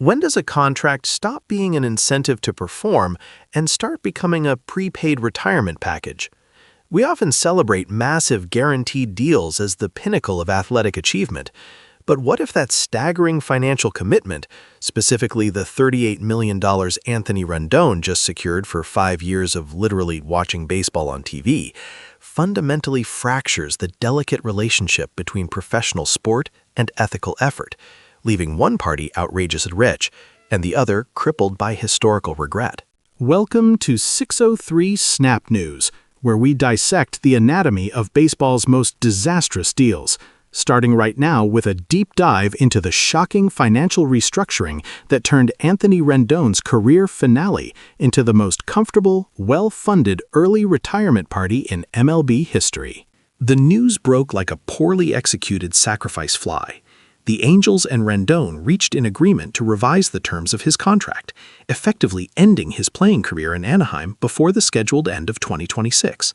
When does a contract stop being an incentive to perform and start becoming a prepaid retirement package? We often celebrate massive guaranteed deals as the pinnacle of athletic achievement. But what if that staggering financial commitment, specifically the $38 million Anthony Rendon just secured for 5 years of literally watching baseball on TV, fundamentally fractures the delicate relationship between professional sport and ethical effort, leaving one party outrageously rich and the other crippled by historical regret? Welcome to 603 Snap News, where we dissect the anatomy of baseball's most disastrous deals, starting right now with a deep dive into the shocking financial restructuring that turned Anthony Rendon's career finale into the most comfortable, well-funded early retirement party in MLB history. The news broke like a poorly executed sacrifice fly. The Angels and Rendon reached an agreement to revise the terms of his contract, effectively ending his playing career in Anaheim before the scheduled end of 2026.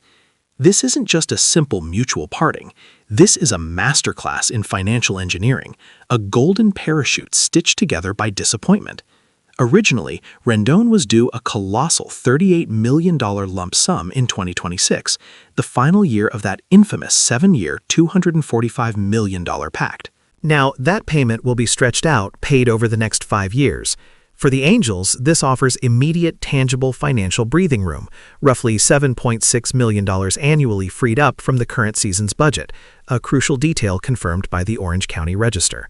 This isn't just a simple mutual parting. This is a masterclass in financial engineering, a golden parachute stitched together by disappointment. Originally, Rendon was due a colossal $38 million lump sum in 2026, the final year of that infamous 7-year, $245 million pact. Now, that payment will be stretched out, paid over the next 5 years. For the Angels, this offers immediate, tangible financial breathing room, roughly $7.6 million annually freed up from the current season's budget, a crucial detail confirmed by the Orange County Register.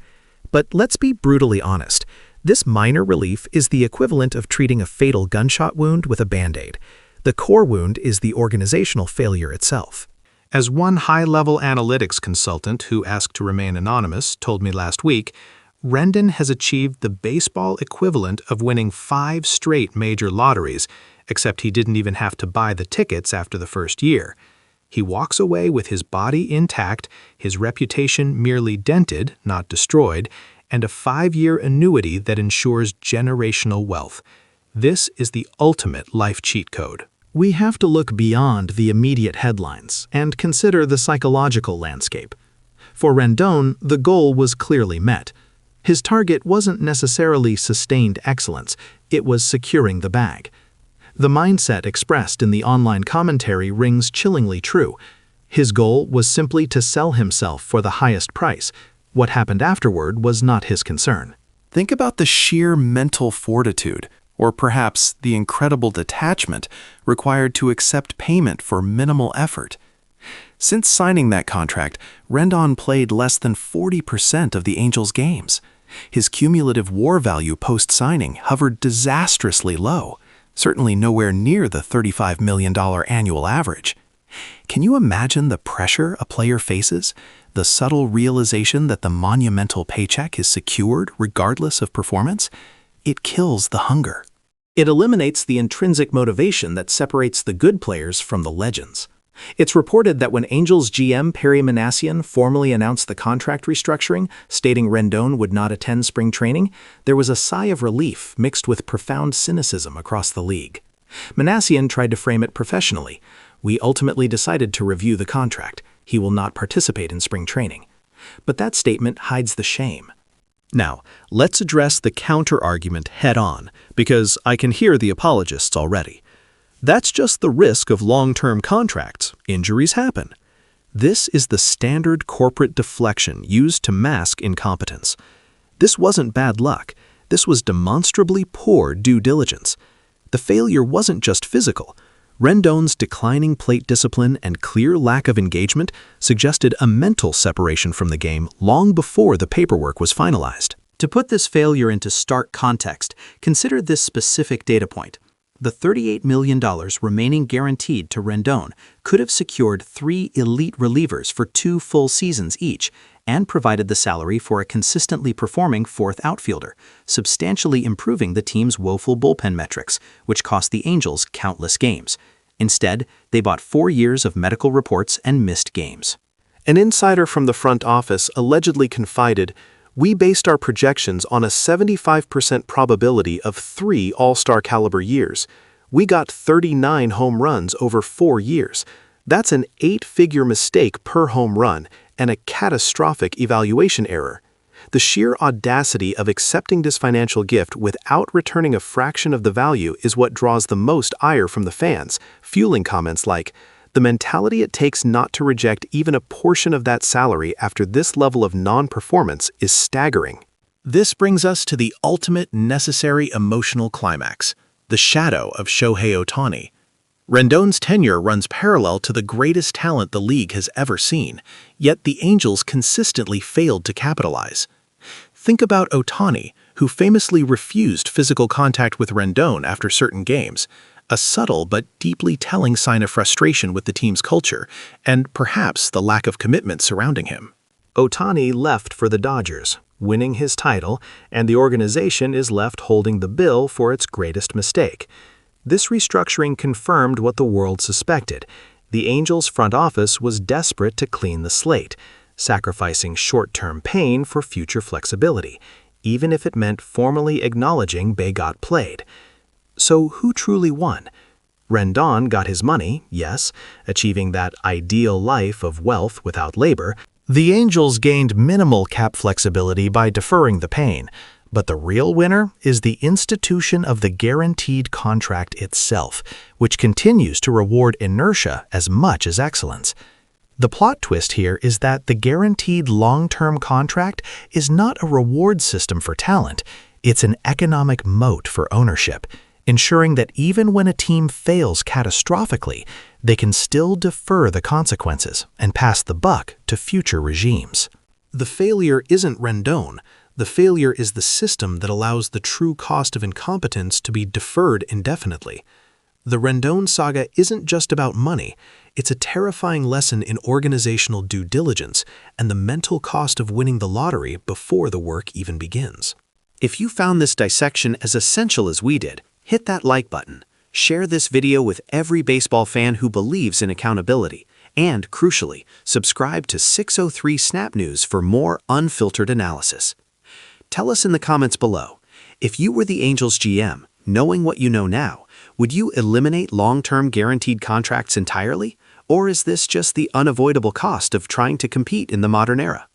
But let's be brutally honest. This minor relief is the equivalent of treating a fatal gunshot wound with a Band-Aid. The core wound is the organizational failure itself. As one high-level analytics consultant who asked to remain anonymous told me last week, Rendon has achieved the baseball equivalent of winning 5 straight major lotteries, except he didn't even have to buy the tickets after the first year. He walks away with his body intact, his reputation merely dented, not destroyed, and a 5-year annuity that ensures generational wealth. This is the ultimate life cheat code. We have to look beyond the immediate headlines and consider the psychological landscape. For Rendon, the goal was clearly met. His target wasn't necessarily sustained excellence, it was securing the bag. The mindset expressed in the online commentary rings chillingly true. His goal was simply to sell himself for the highest price. What happened afterward was not his concern. Think about the sheer mental fortitude, or perhaps the incredible detachment required to accept payment for minimal effort. Since signing that contract, Rendon played less than 40% of the Angels' games. His cumulative WAR value post-signing hovered disastrously low, certainly nowhere near the $35 million annual average. Can you imagine the pressure a player faces? The subtle realization that the monumental paycheck is secured regardless of performance? It kills the hunger. It eliminates the intrinsic motivation that separates the good players from the legends. It's reported that when Angels GM Perry Minasian formally announced the contract restructuring, stating Rendon would not attend spring training, there was a sigh of relief mixed with profound cynicism across the league. Minasian tried to frame it professionally. We ultimately decided to review the contract. He will not participate in spring training. But that statement hides the shame. Now, let's address the counter-argument head-on, because I can hear the apologists already. That's just the risk of long-term contracts. Injuries happen. This is the standard corporate deflection used to mask incompetence. This wasn't bad luck. This was demonstrably poor due diligence. The failure wasn't just physical. Rendon's declining plate discipline and clear lack of engagement suggested a mental separation from the game long before the paperwork was finalized. To put this failure into stark context, consider this specific data point. The $38 million remaining guaranteed to Rendon could have secured 3 elite relievers for 2 full seasons each and provided the salary for a consistently performing 4th outfielder, substantially improving the team's woeful bullpen metrics, which cost the Angels countless games. Instead, they bought 4 years of medical reports and missed games. An insider from the front office allegedly confided, "We based our projections on a 75% probability of 3 all-star caliber years. We got 39 home runs over 4 years. That's an 8-figure mistake per home run and a catastrophic evaluation error. The sheer audacity of accepting this financial gift without returning a fraction of the value is what draws the most ire from the fans, fueling comments like, "The mentality it takes not to reject even a portion of that salary after this level of non-performance is staggering." This brings us to the ultimate necessary emotional climax, the shadow of Shohei Ohtani. Rendon's tenure runs parallel to the greatest talent the league has ever seen, yet the Angels consistently failed to capitalize. Think about Ohtani, who famously refused physical contact with Rendon after certain games, a subtle but deeply telling sign of frustration with the team's culture, and perhaps the lack of commitment surrounding him. Ohtani left for the Dodgers, winning his title, and the organization is left holding the bill for its greatest mistake. This restructuring confirmed what the world suspected. The Angels' front office was desperate to clean the slate, sacrificing short-term pain for future flexibility, even if it meant formally acknowledging they got played. So who truly won? Rendon got his money, yes, achieving that ideal life of wealth without labor. The Angels gained minimal cap flexibility by deferring the pain, but the real winner is the institution of the guaranteed contract itself, which continues to reward inertia as much as excellence. The plot twist here is that the guaranteed long-term contract is not a reward system for talent, it's an economic moat for ownership, ensuring that even when a team fails catastrophically, they can still defer the consequences and pass the buck to future regimes. The failure isn't Rendon. The failure is the system that allows the true cost of incompetence to be deferred indefinitely. The Rendon saga isn't just about money. It's a terrifying lesson in organizational due diligence and the mental cost of winning the lottery before the work even begins. If you found this dissection as essential as we did, hit that like button. Share this video with every baseball fan who believes in accountability. And, crucially, subscribe to 603 Snap News for more unfiltered analysis. Tell us in the comments below, if you were the Angels GM, knowing what you know now, would you eliminate long-term guaranteed contracts entirely? Or is this just the unavoidable cost of trying to compete in the modern era?